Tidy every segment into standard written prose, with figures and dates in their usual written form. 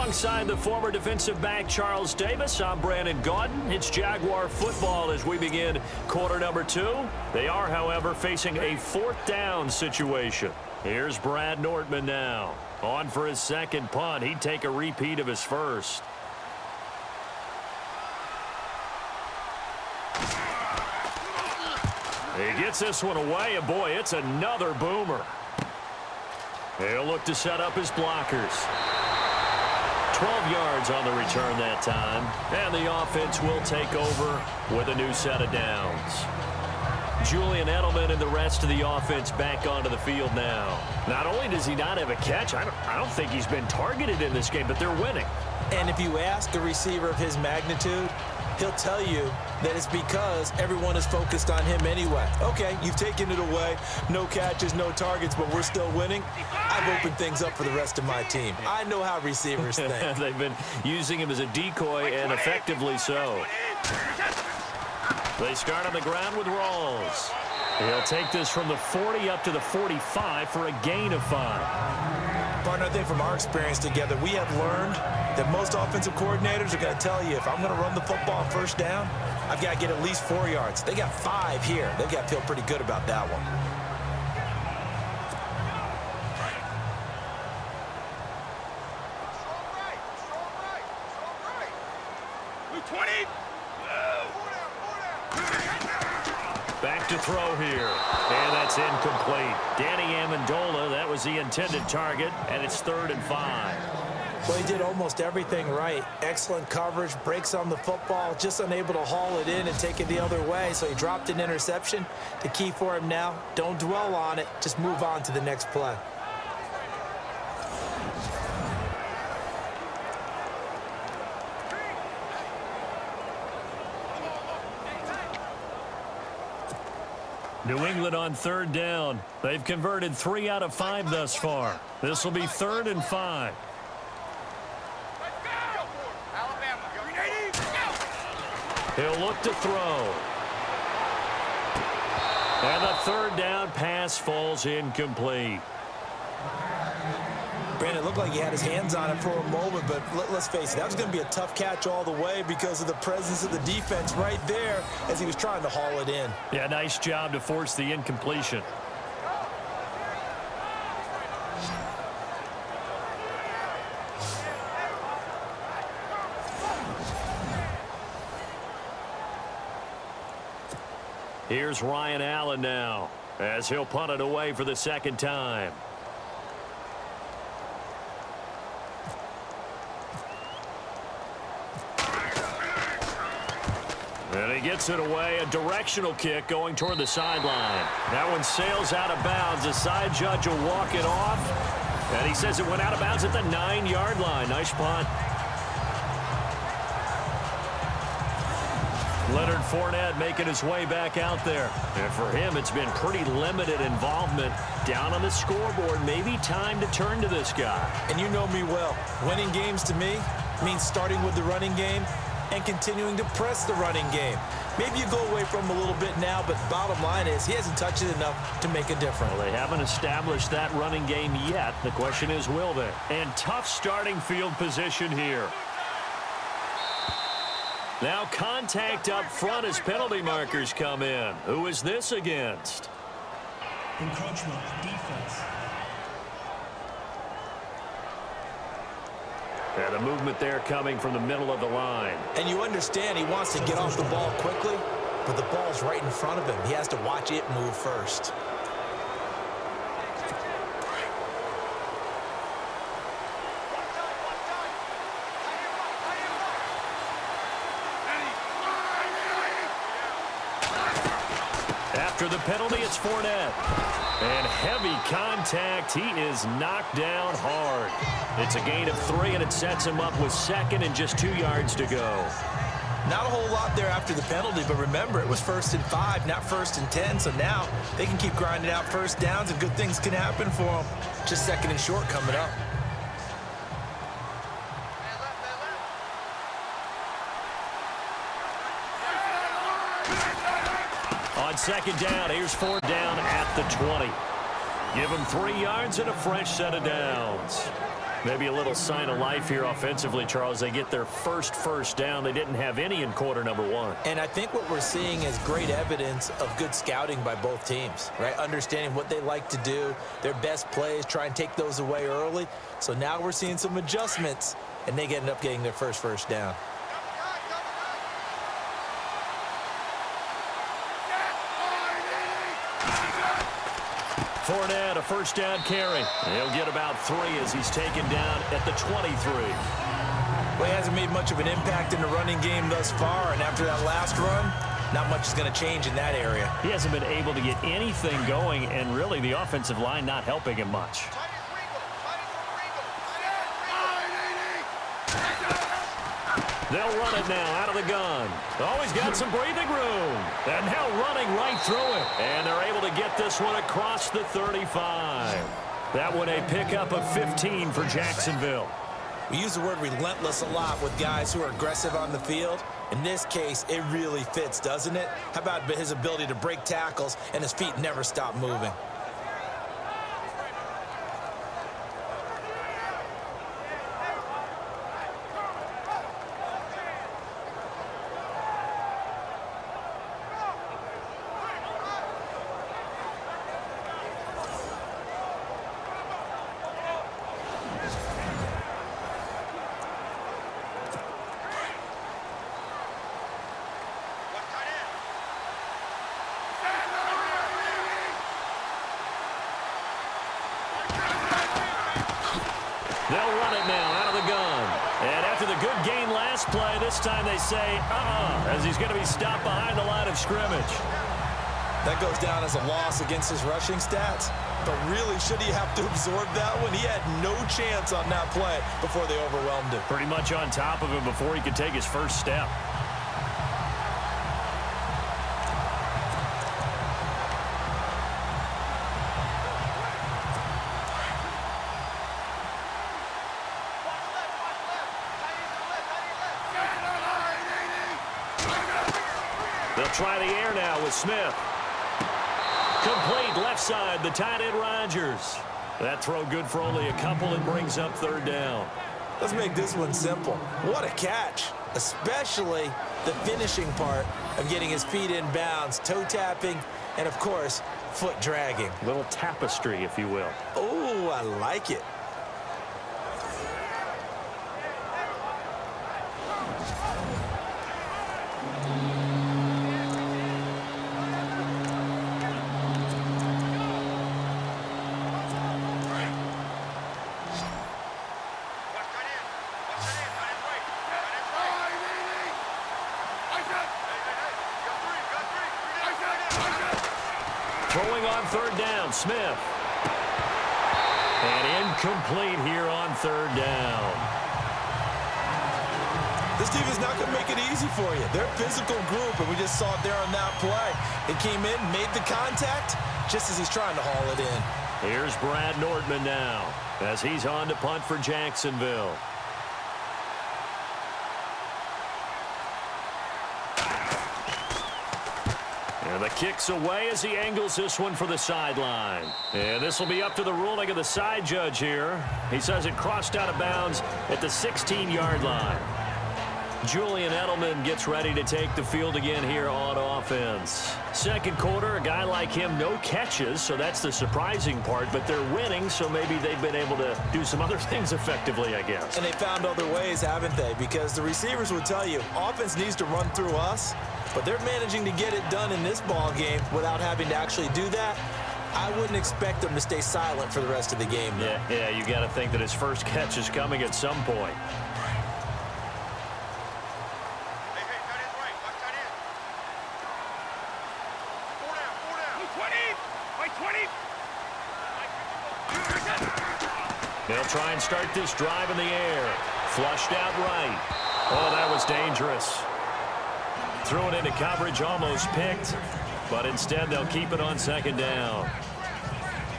Alongside the former defensive back Charles Davis, I'm Brandon Gaudin. It's Jaguar football as we begin quarter number 2. They are, however, facing a fourth down situation. Here's Brad Nortman now. On for his second punt. He'd take a repeat of his first. He gets this one away, and boy, it's another boomer. He'll look to set up his blockers. 12 yards on the return that time, and the offense will take over with a new set of downs. Julian Edelman and the rest of the offense back onto the field now. Not only does he not have a catch, I don't think he's been targeted in this game, but they're winning. And if you ask a receiver of his magnitude, he'll tell you that it's because everyone is focused on him anyway. Okay, you've taken it away. No catches, no targets, but we're still winning. I've opened things up for the rest of my team. I know how receivers think. They've been using him as a decoy, and effectively so. They start on the ground with Rawls. He'll take this from the 40 up to the 45 for a gain of 5. Partner, I think from our experience together, we have learned that most offensive coordinators are going to tell you, if I'm going to run the football first down, I've got to get at least 4 yards. They got 5 here. They've got to feel pretty good about that one. Back to throw here. And that's incomplete. Danny Amendola, that was the intended target, and it's 3rd and 5. Well, he did almost everything right. Excellent coverage, breaks on the football, just unable to haul it in and take it the other way. So he dropped an interception. The key for him now, don't dwell on it. Just move on to the next play. New England on 3rd down. They've converted 3 out of 5 thus far. This will be 3rd and 5. He'll look to throw. And the 3rd down pass falls incomplete. Brandon, it looked like he had his hands on it for a moment, but let's face it, that was going to be a tough catch all the way because of the presence of the defense right there as he was trying to haul it in. Yeah, nice job to force the incompletion. Here's Ryan Allen now as he'll punt it away for the second time. And he gets it away, a directional kick going toward the sideline. That one sails out of bounds. The side judge will walk it off. And he says it went out of bounds at the 9-yard line. Nice punt. Leonard Fournette making his way back out there. And for him, it's been pretty limited involvement down on the scoreboard. Maybe time to turn to this guy. And you know me well. Winning games to me means starting with the running game and continuing to press the running game. Maybe you go away from him a little bit now, but bottom line is he hasn't touched it enough to make a difference. Well, they haven't established that running game yet. The question is, will they? And tough starting field position here. Now contact up front as penalty markers come in. Who is this against? Encroachment, defense. And the movement there coming from the middle of the line. And you understand he wants to get off the ball quickly, but the ball's right in front of him. He has to watch it move first. After the penalty, it's Fournette. And heavy contact. He is knocked down hard. It's a gain of 3, and it sets him up with 2nd and just 2 yards to go. Not a whole lot there after the penalty, but remember, it was 1st and 5, not 1st and 10. So now they can keep grinding out first downs, and good things can happen for them. Just 2nd and short coming up. On 2nd down, here's 4th down at the 20. Give him 3 yards and a fresh set of downs. Maybe a little sign of life here offensively, Charles. They get their first down. They didn't have any in quarter number one. And I think what we're seeing is great evidence of good scouting by both teams, right? Understanding what they like to do, their best plays, try and take those away early. So now we're seeing some adjustments, and they end up getting their first down. Fournette, a first down carry. He'll get about 3 as he's taken down at the 23. Well, he hasn't made much of an impact in the running game thus far, and after that last run, not much is going to change in that area. He hasn't been able to get anything going, and really the offensive line not helping him much. They'll run it now out of the gun. Oh, he's got some breathing room. And now running right through it. And they're able to get this one across the 35. That one a pickup of 15 for Jacksonville. We use the word relentless a lot with guys who are aggressive on the field. In this case, it really fits, doesn't it? How about his ability to break tackles and his feet never stop moving? They'll run it now out of the gun. And after the good gain last play, this time they say, as he's going to be stopped behind the line of scrimmage. That goes down as a loss against his rushing stats. But really, should he have to absorb that one? He had no chance on that play before they overwhelmed him. Pretty much on top of him before he could take his first step. They'll try the air now with Smith. Complete left side, the tight end Rodgers. That throw good for only a couple and brings up 3rd down. Let's make this one simple. What a catch, especially the finishing part of getting his feet in bounds, toe tapping, and of course, foot dragging. Little tapestry, if you will. Oh, I like it. Throwing on 3rd down, Smith. And incomplete here on 3rd down. This team is not going to make it easy for you. They're a physical group, and we just saw it there on that play. It came in, made the contact, just as he's trying to haul it in. Here's Brad Nordman now, as he's on to punt for Jacksonville. And the kick's away as he angles this one for the sideline. And this will be up to the ruling of the side judge here. He says it crossed out of bounds at the 16-yard line. Julian Edelman gets ready to take the field again here on offense. Second quarter, a guy like him, no catches, so that's the surprising part. But they're winning, so maybe they've been able to do some other things effectively, I guess. And they found other ways, haven't they? Because the receivers would tell you, offense needs to run through us. But they're managing to get it done in this ball game without having to actually do that. I wouldn't expect them to stay silent for the rest of the game, though. Yeah, you got to think that his first catch is coming at some point. They'll try and start this drive in the air. Flushed out right. Oh, that was dangerous. Threw it into coverage, almost picked, but instead they'll keep it on 2nd down.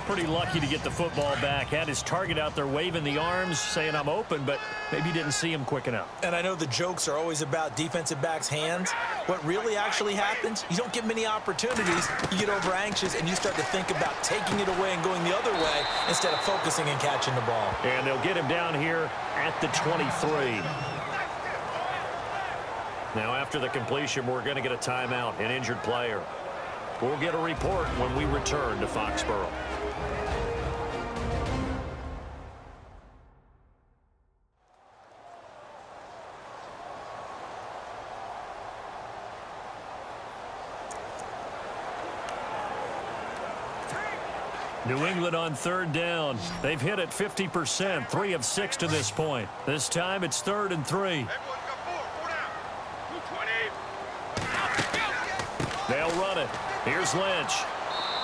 Pretty lucky to get the football back. Had his target out there waving the arms, saying I'm open, but maybe didn't see him quick enough. And I know the jokes are always about defensive backs' hands. What really actually happens, you don't get many opportunities. You get over anxious, and you start to think about taking it away and going the other way instead of focusing and catching the ball. And they'll get him down here at the 23. Now, after the completion, we're going to get a timeout, an injured player. We'll get a report when we return to Foxborough. New England on third down. They've hit it 50%, 3 of 6 to this point. This time it's 3rd and 3. They'll run it. Here's Lynch.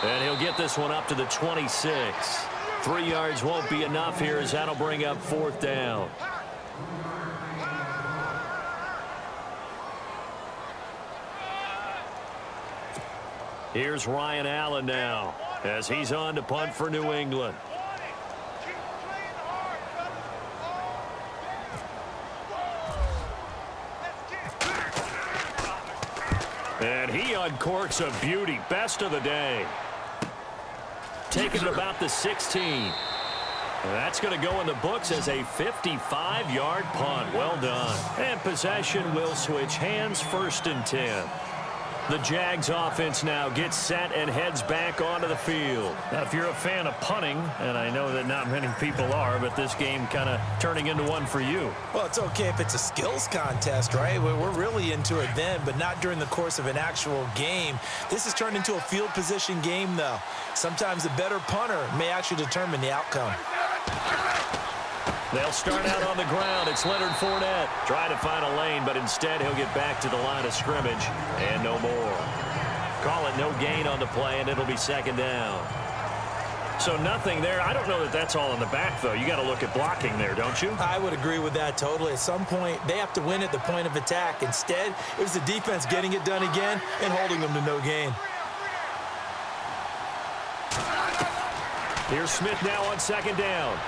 And he'll get this one up to the 26. 3 yards won't be enough here as that'll bring up 4th down. Here's Ryan Allen now as he's on to punt for New England. And he uncorks a beauty. Best of the day. Taking it about the 16. And that's going to go in the books as a 55-yard punt. Well done. And possession will switch hands, 1st and 10. The Jags offense now gets set and heads back onto the field. Now, if you're a fan of punting, and I know that not many people are, but this game kind of turning into one for you. Well, it's okay if it's a skills contest, right? We're really into it then, but not during the course of an actual game. This has turned into a field position game, though. Sometimes the better punter may actually determine the outcome. They'll start out on the ground. It's Leonard Fournette trying to find a lane, but instead he'll get back to the line of scrimmage and no more. Call it no gain on the play, and it'll be 2nd down. So nothing there. I don't know that that's all in the back, though. You got to look at blocking there, don't you? I would agree with that totally. At some point, they have to win at the point of attack. Instead, it was the defense getting it done again and holding them to no gain. Here's Smith now on 2nd down.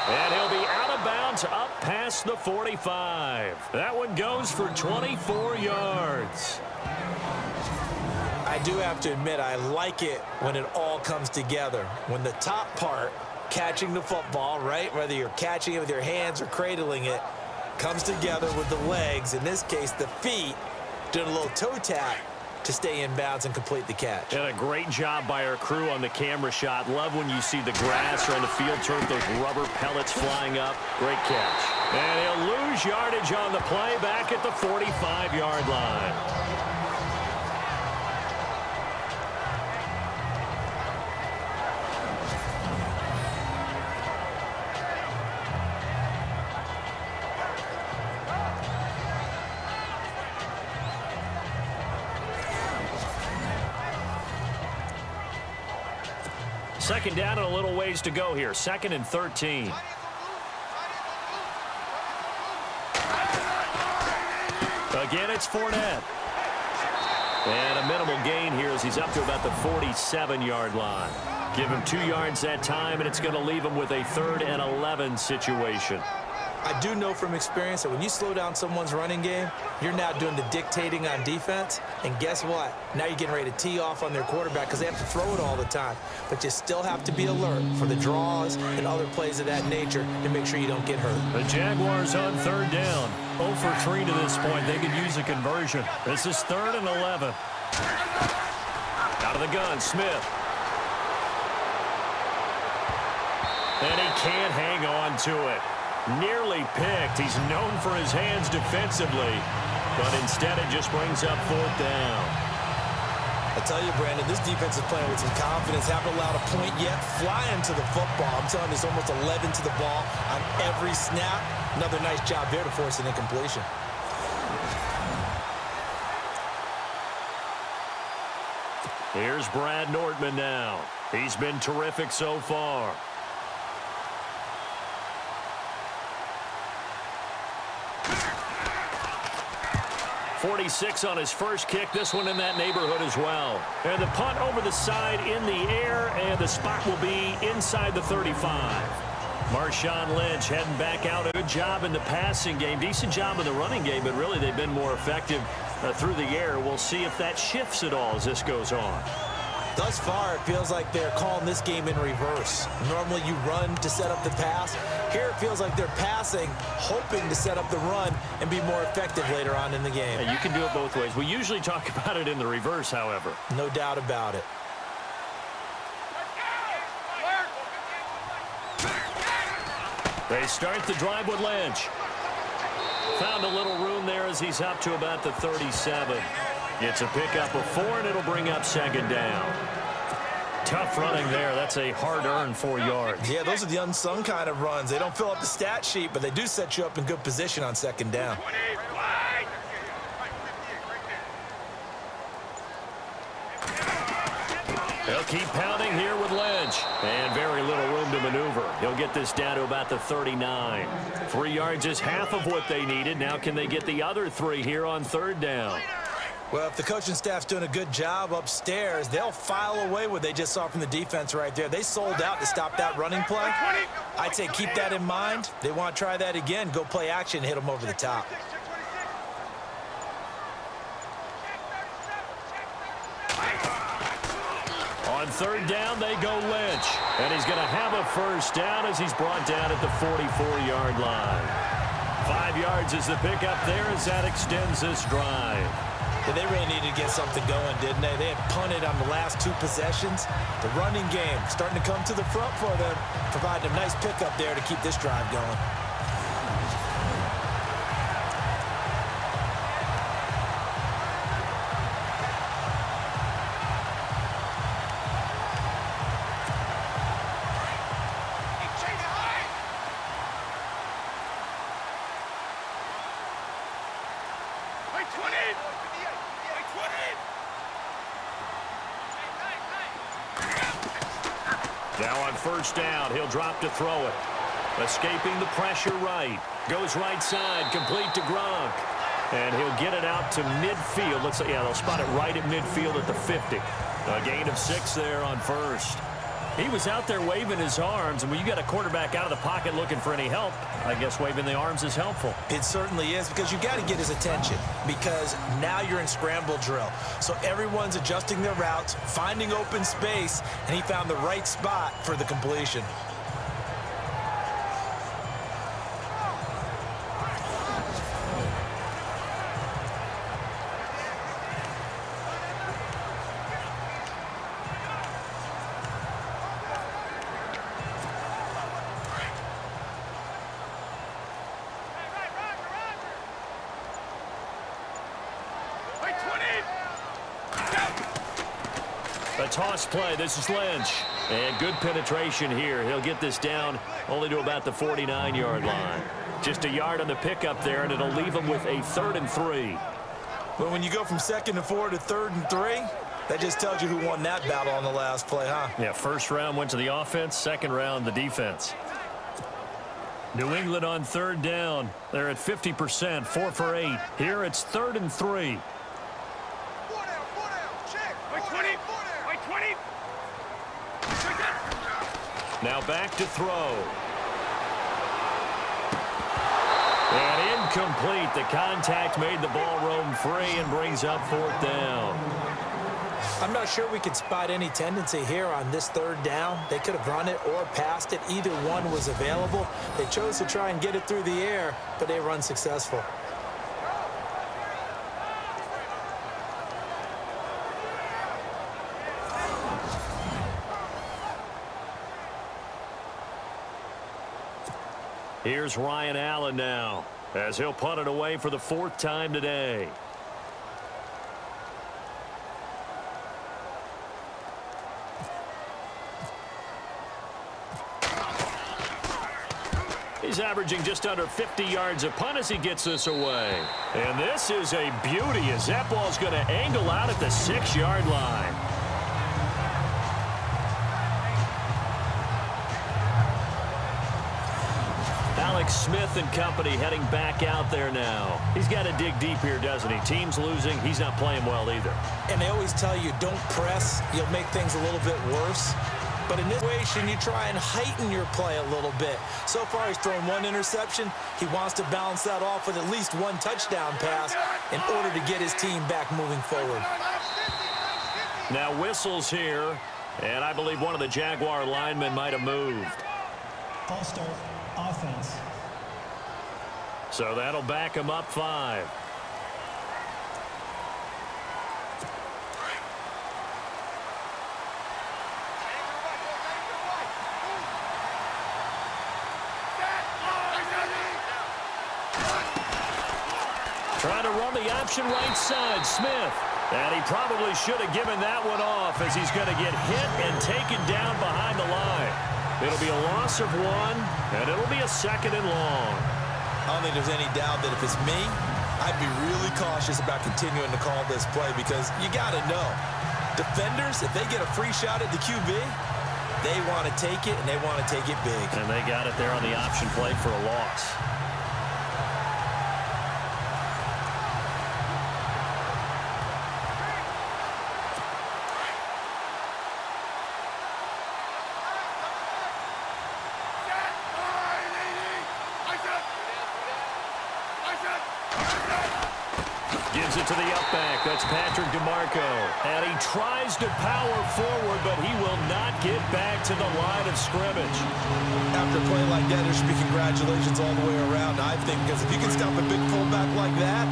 And he'll be out of bounds up past the 45. That one goes for 24 yards. I do have to admit, I like it when it all comes together. When the top part, catching the football, right, whether you're catching it with your hands or cradling it, comes together with the legs, in this case the feet, doing a little toe tap to stay in bounds and complete the catch. And a great job by our crew on the camera shot. Love when you see the grass or on the field turf, those rubber pellets flying up. Great catch. And he'll lose yardage on the play back at the 45-yard line. Second down and a little ways to go here. 2nd and 13. Again, it's Fournette. And a minimal gain here as he's up to about the 47-yard line. Give him 2 yards that time, and it's going to leave him with a 3rd and 11 situation. I do know from experience that when you slow down someone's running game, you're now doing the dictating on defense. And guess what? Now you're getting ready to tee off on their quarterback because they have to throw it all the time. But you still have to be alert for the draws and other plays of that nature to make sure you don't get hurt. The Jaguars on 3rd down. 0 for 3 to this point. They could use a conversion. This is 3rd and 11. Out of the gun, Smith. And he can't hang on to it. Nearly picked. He's known for his hands defensively, but instead it just brings up 4th down. I tell you, Brandon, this defense is playing with some confidence. Haven't allowed a point yet. Flying to the football. I'm telling you, it's almost 11 to the ball on every snap. Another nice job there to force an incompletion. Here's Brad Nortman now. He's been terrific so far. 46 on his first kick. This one in that neighborhood as well. And the punt over the side in the air, and the spot will be inside the 35. Marshawn Lynch heading back out. A good job in the passing game. Decent job in the running game, but really they've been more effective through the air. We'll see if that shifts at all as this goes on. Thus far, it feels like they're calling this game in reverse. Normally you run to set up the pass. Here it feels like they're passing, hoping to set up the run and be more effective later on in the game. Yeah, you can do it both ways. We usually talk about it in the reverse, however. No doubt about it. They start the drive with Lynch. Found a little room there as he's up to about the 37. It's a pickup of 4, and it'll bring up second down. Tough running there. That's a hard-earned 4 yards. Yeah, those are the unsung kind of runs. They don't fill up the stat sheet, but they do set you up in good position on second down. They'll keep pounding here with Lynch. And very little room to maneuver. He'll get this down to about the 39. 3 yards is half of what they needed. Now can they get the other 3 here on third down? Well, if the coaching staff's doing a good job upstairs, they'll file away what they just saw from the defense right there. They sold out to stop that running play. I'd say keep that in mind. They want to try that again. Go play action, hit them over the top. On third down, they go Lynch. And he's going to have a first down as he's brought down at the 44-yard line. 5 yards is the pickup there as that extends this drive. Yeah, they really needed to get something going, didn't they? They had punted on the last 2 possessions. The running game starting to come to the front for them, providing a nice pickup there to keep this drive going. Now on first down, he'll drop to throw it. Escaping the pressure right. Goes right side, complete to Gronk. And he'll get it out to midfield. Looks like, yeah, they'll spot it right at midfield at the 50. A gain of 6 there on first. He was out there waving his arms, and when you got a quarterback out of the pocket looking for any help, I guess waving the arms is helpful. It certainly is, because you got to get his attention, because now you're in scramble drill. So everyone's adjusting their routes, finding open space, and he found the right spot for the completion. A toss play. This is Lynch. And good penetration here. He'll get this down only to about the 49-yard line. Just a yard on the pickup there, and it'll leave him with a 3rd and 3. But when you go from 2nd and 4 to 3rd and 3, that just tells you who won that battle on the last play, huh? Yeah, first round went to the offense, second round the defense. New England on third down. They're at 50%, 4 for 8. Here it's 3rd and 3. Now back to throw. And incomplete. The contact made the ball roam free and brings up 4th down. I'm not sure we could spot any tendency here on this 3rd down. They could have run it or passed it. Either one was available. They chose to try and get it through the air, but they were unsuccessful. Here's Ryan Allen now, as he'll punt it away for the 4th time today. He's averaging just under 50 yards a punt as he gets this away. And this is a beauty as that ball's going to angle out at the 6-yard line. Alex Smith and company heading back out there now. He's got to dig deep here, doesn't he? Team's losing. He's not playing well either. And they always tell you, don't press. You'll make things a little bit worse. But in this situation, you try and heighten your play a little bit. So far, he's thrown one interception. He wants to balance that off with at least one touchdown pass in order to get his team back moving forward. Now whistles here, and I believe one of the Jaguar linemen might have moved. False start. Offense. So that'll back him up 5. Trying to run the option right side, Smith. And he probably should have given that one off as he's going to get hit and taken down behind the line. It'll be a loss of 1, and it'll be a 2nd and long. I don't think there's any doubt that if it's me, I'd be really cautious about continuing to call this play because you got to know, defenders, if they get a free shot at the QB, they want to take it, and they want to take it big. And they got it there on the option play for a loss. Gives it to the upback. That's Patrick DeMarco. And he tries to power forward, but he will not get back to the line of scrimmage. After a play like that, there should be congratulations all the way around, I think, because if you can stop a big fullback like that,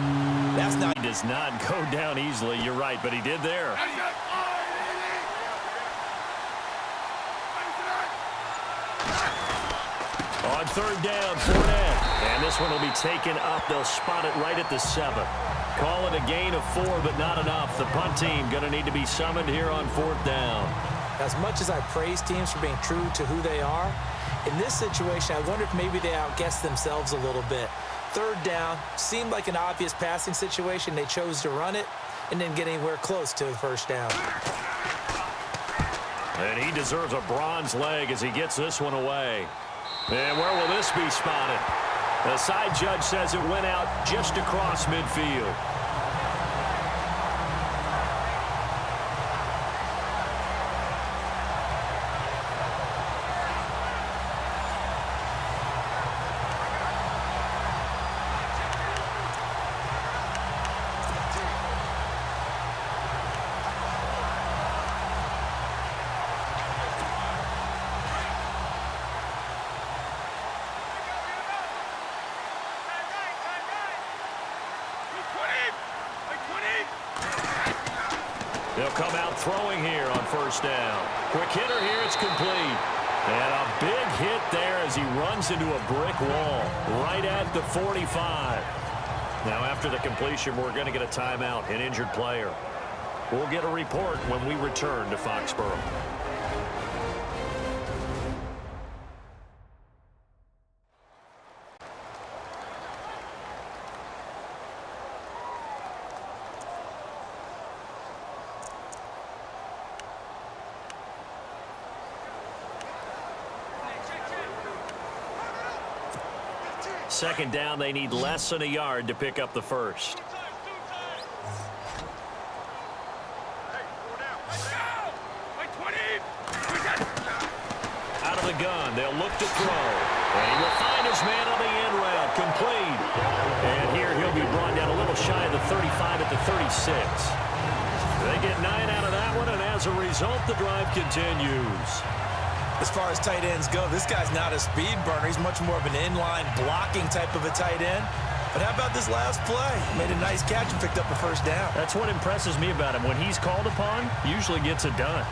that's not... He does not go down easily. You're right, but he did there. On 3rd down, Fournette. And this one will be taken up. They'll spot it right at the 7. Call it a gain of 4, but not enough. The punt team going to need to be summoned here on 4th down. As much as I praise teams for being true to who they are, in this situation, I wonder if maybe they outguessed themselves a little bit. 3rd down, seemed like an obvious passing situation. They chose to run it and didn't get anywhere close to the 1st down. And he deserves a bronze leg as he gets this one away. And where will this be spotted? The side judge says it went out just across midfield. They'll come out throwing here on 1st down. Quick hitter here, it's complete. And a big hit there as he runs into a brick wall right at the 45. Now after the completion, we're going to get a timeout, an injured player. We'll get a report when we return to Foxborough. Second down, they need less than a yard to pick up the 1st. Out of the gun, they'll look to throw. And he will find his man on the end route, complete. And here he'll be brought down a little shy of the 35 at the 36. They get 9 out of that one, and as a result, the drive continues. As far as tight ends go, this guy's not a speed burner. He's much more of an inline blocking type of a tight end. But how about this last play? Made a nice catch and picked up a 1st down. That's what impresses me about him. When he's called upon, usually gets it done.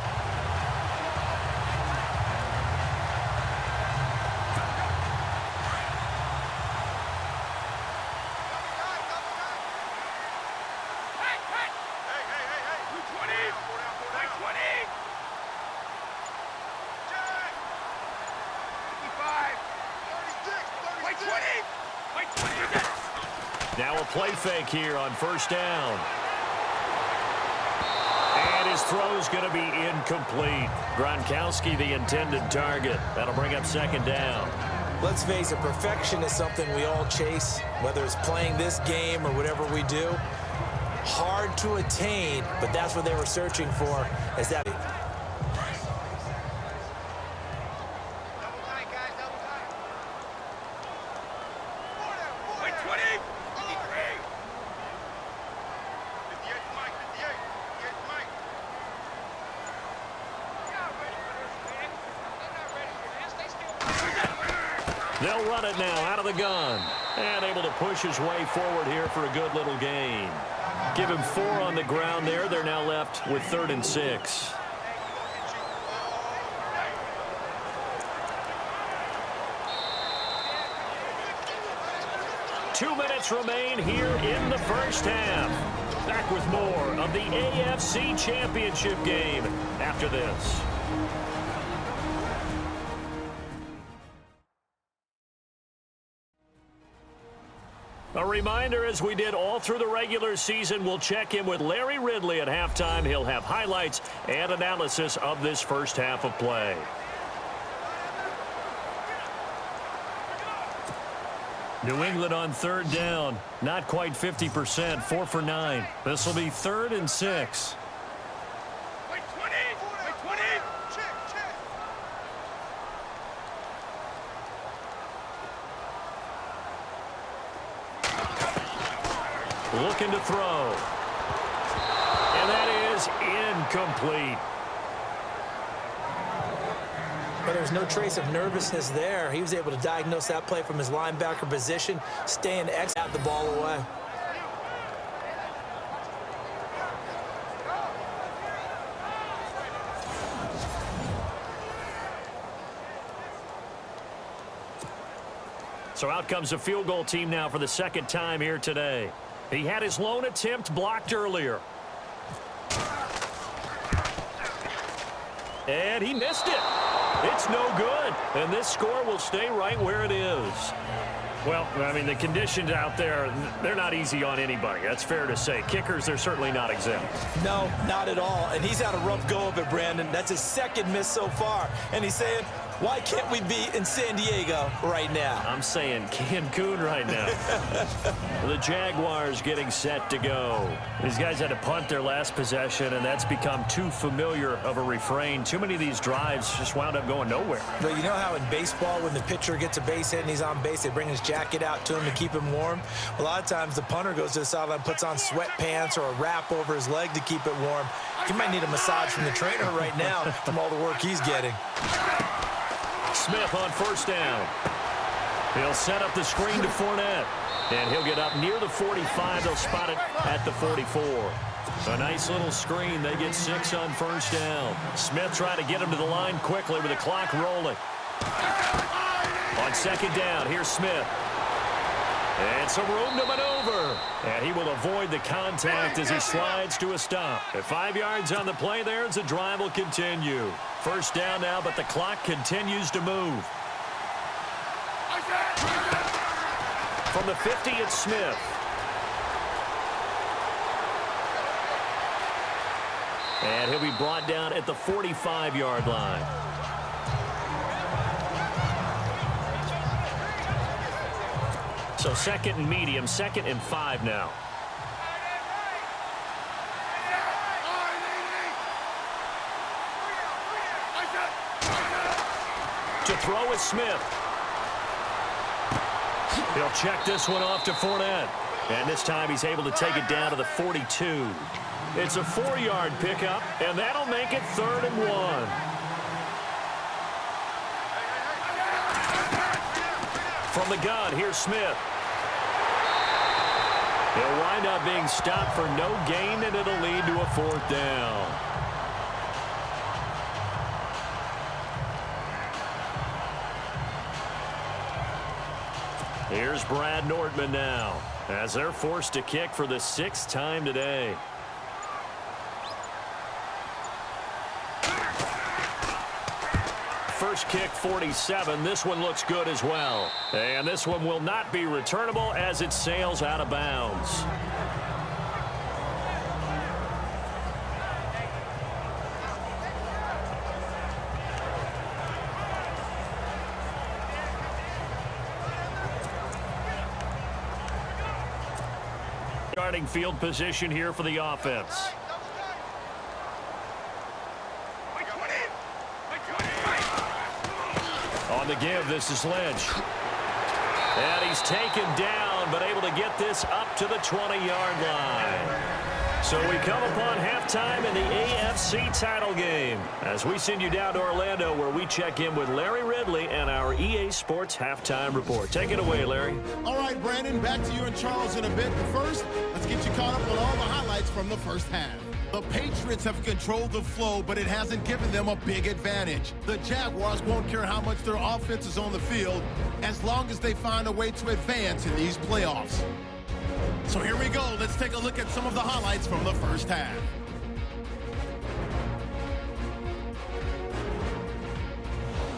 Now a play fake here on 1st down. And his throw's going to be incomplete. Gronkowski, the intended target. That'll bring up 2nd down. Let's face it, perfection is something we all chase, whether it's playing this game or whatever we do. Hard to attain, but that's what they were searching for. Is that They'll run it now out of the gun. And able to push his way forward here for a good little gain. Give him 4 on the ground there. They're now left with 3rd and 6. Two minutes remain here in the first half. Back with more of the AFC Championship game after this. A reminder, as we did all through the regular season, we'll check in with Larry Ridley at halftime. He'll have highlights and analysis of this first half of play. New England on 3rd down. Not quite 50%, 4 for 9. This will be 3rd and 6. Looking to throw. And that is incomplete. But there's no trace of nervousness there. He was able to diagnose that play from his linebacker position, staying X out the ball away. So out comes a field goal team now for the 2nd time here today. He had his lone attempt blocked earlier. And he missed it. It's no good. And this score will stay right where it is. Well, I mean, the conditions out there, they're not easy on anybody. That's fair to say. Kickers, they're certainly not exempt. No, not at all. And he's had a rough go of it, Brandon. That's his 2nd miss so far. And he's saying, why can't we be in San Diego right now? I'm saying Cancun right now. The Jaguars getting set to go. These guys had to punt their last possession, and that's become too familiar of a refrain. Too many of these drives just wound up going nowhere. But you know how in baseball, when the pitcher gets a base hit and he's on base, they bring his jacket out to him to keep him warm? A lot of times the punter goes to the sideline, puts on sweatpants or a wrap over his leg to keep it warm. He might need a massage from the trainer right now from all the work he's getting. Smith on 1st down. He'll set up the screen to Fournette. And he'll get up near the 45. They'll spot it at the 44. A nice little screen. They get 6 on 1st down. Smith trying to get him to the line quickly with the clock rolling. On 2nd down, here's Smith. And some room to maneuver. And he will avoid the contact as he slides to a stop. At 5 yards on the play there, the drive will continue. 1st down now, but the clock continues to move. From the 50, it's Smith. And he'll be brought down at the 45-yard line. So 2nd and medium, 2nd and 5 now. To throw is Smith. He'll check this one off to Fournette. And this time he's able to take it down to the 42. It's a 4-yard pickup, and that'll make it 3rd and 1. From the gun, here's Smith. He'll wind up being stopped for no gain, and it'll lead to a 4th down. Here's Brad Nordman now, as they're forced to kick for the 6th time today. First kick, 47. This one looks good as well. And this one will not be returnable as it sails out of bounds. starting field position here for the offense. On the give, this is Lynch. And he's taken down, but able to get this up to the 20-yard line. So we come upon halftime in the AFC title game as we send you down to Orlando, where we check in with Larry Ridley and our EA Sports halftime report. Take it away, Larry. All right, Brandon, back to you and Charles in a bit. But first, let's get you caught up on all the highlights from the first half. The Patriots have controlled the flow, but it hasn't given them a big advantage. The Jaguars won't care how much their offense is on the field as long as they find a way to advance in these playoffs. So here we go. Let's take a look at some of the highlights from the first half.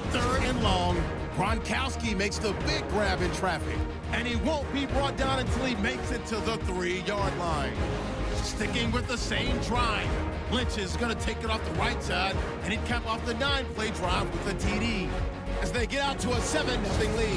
Third and long. Gronkowski makes the big grab in traffic, and he won't be brought down until he makes it to the 3-yard line. Sticking with the same drive, Lynch is going to take it off the right side, and he'd cap off the 9-play drive with a TD as they get out to a 7-0 lead.